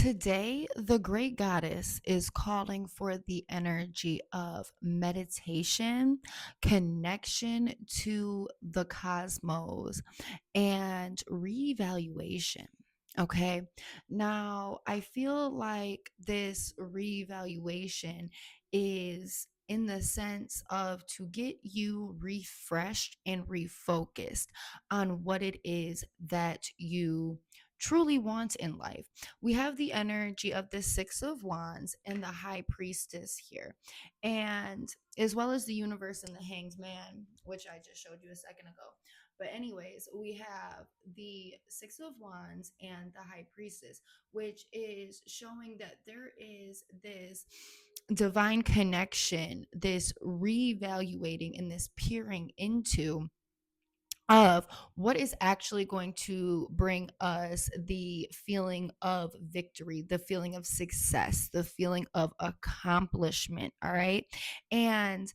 Today, the great goddess is calling for the energy of meditation, connection to the cosmos, and reevaluation. Okay. Now, I feel like this reevaluation is in the sense of to get you refreshed and refocused on what it is that you truly want in life. We have the energy of the Six of Wands and the High Priestess here, and as well as the universe and the Hanged Man, which I just showed you a second ago. But, anyways, we have the Six of Wands and the High Priestess, which is showing that there is this divine connection, this reevaluating, and this peering into of what is actually going to bring us the feeling of victory, the feeling of success, the feeling of accomplishment. All right. And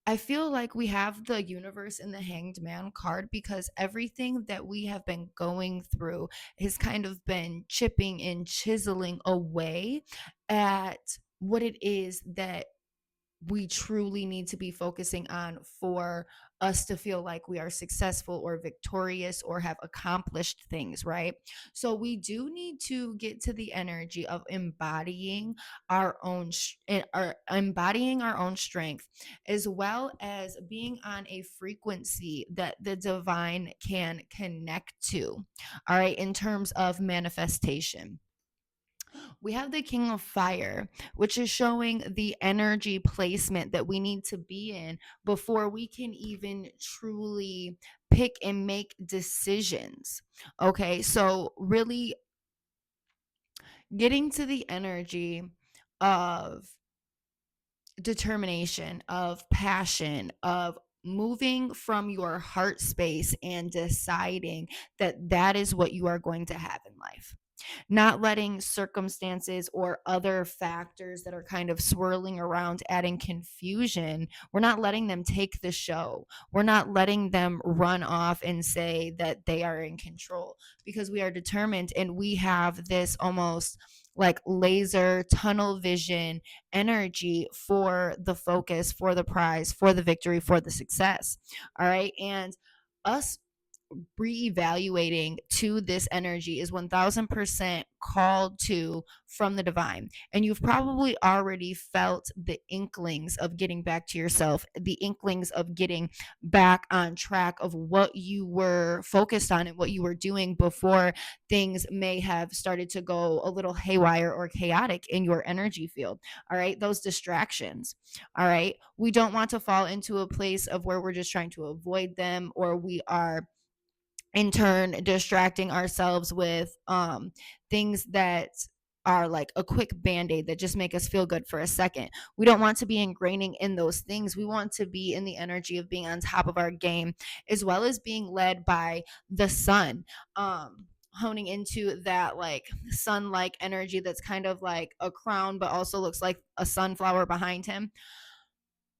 I feel like we have the universe in the Hanged Man card because everything that we have been going through has kind of been chipping and chiseling away at what it is that we truly need to be focusing on for us to feel like we are successful or victorious or have accomplished things, right? So we do need to get to the energy of embodying embodying our own strength, as well as being on a frequency that the divine can connect to. All right, in terms of manifestation, we have the King of Fire, which is showing the energy placement that we need to be in before we can even truly pick and make decisions. Okay, so really getting to the energy of determination, of passion, of moving from your heart space and deciding that that is what you are going to have in life, not letting circumstances or other factors that are kind of swirling around adding confusion. We're not letting them take the show. We're not letting them run off and say that they are in control, because we are determined and we have this almost like laser tunnel vision energy for the focus, for the prize, for the victory, for the success. All right. And us reevaluating to this energy is 1000% called to from the divine. And you've probably already felt the inklings of getting back to yourself, the inklings of getting back on track of what you were focused on and what you were doing before things may have started to go a little haywire or chaotic in your energy field. All right. Those distractions. All right. We don't want to fall into a place of where we're just trying to avoid them, or we are in turn distracting ourselves with things that are like a quick band-aid that just make us feel good for a second. We don't want to be ingraining in those things. We want to be in the energy of being on top of our game, as well as being led by the sun, honing into that like sun-like energy that's kind of like a crown but also looks like a sunflower behind him.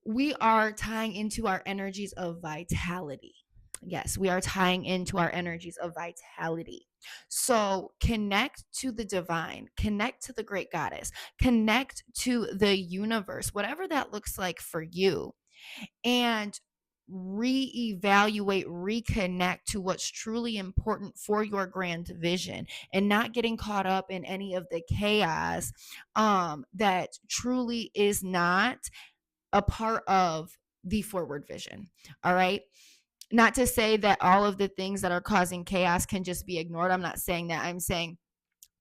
We are tying into our energies of vitality. Yes, we are tying into our energies of vitality. So connect to the divine, connect to the great goddess, connect to the universe, whatever that looks like for you, and reevaluate, reconnect to what's truly important for your grand vision, and not getting caught up in any of the chaos that truly is not a part of the forward vision. All right. Not to say that all of the things that are causing chaos can just be ignored. I'm not saying that. I'm saying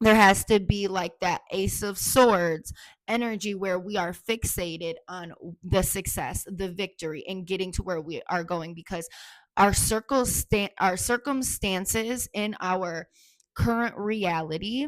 there has to be like that Ace of Swords energy where we are fixated on the success, the victory, and getting to where we are going, because our circumstances in our current reality,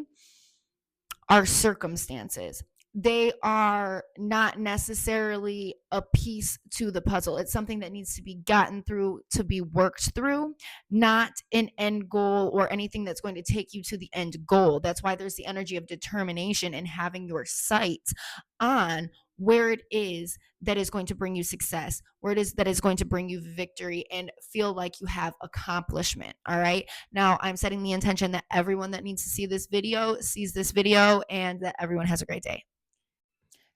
our circumstances, they are not necessarily a piece to the puzzle. It's something that needs to be gotten through, to be worked through, not an end goal or anything that's going to take you to the end goal. That's why there's the energy of determination and having your sights on where it is that is going to bring you success, where it is that is going to bring you victory and feel like you have accomplishment. All right. Now, I'm setting the intention that everyone that needs to see this video sees this video and that everyone has a great day.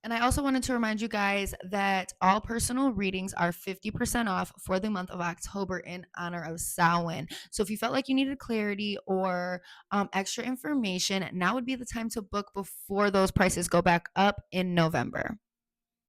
And I also wanted to remind you guys that all personal readings are 50% off for the month of October in honor of Samhain. So if you felt like you needed clarity or extra information, now would be the time to book before those prices go back up in November.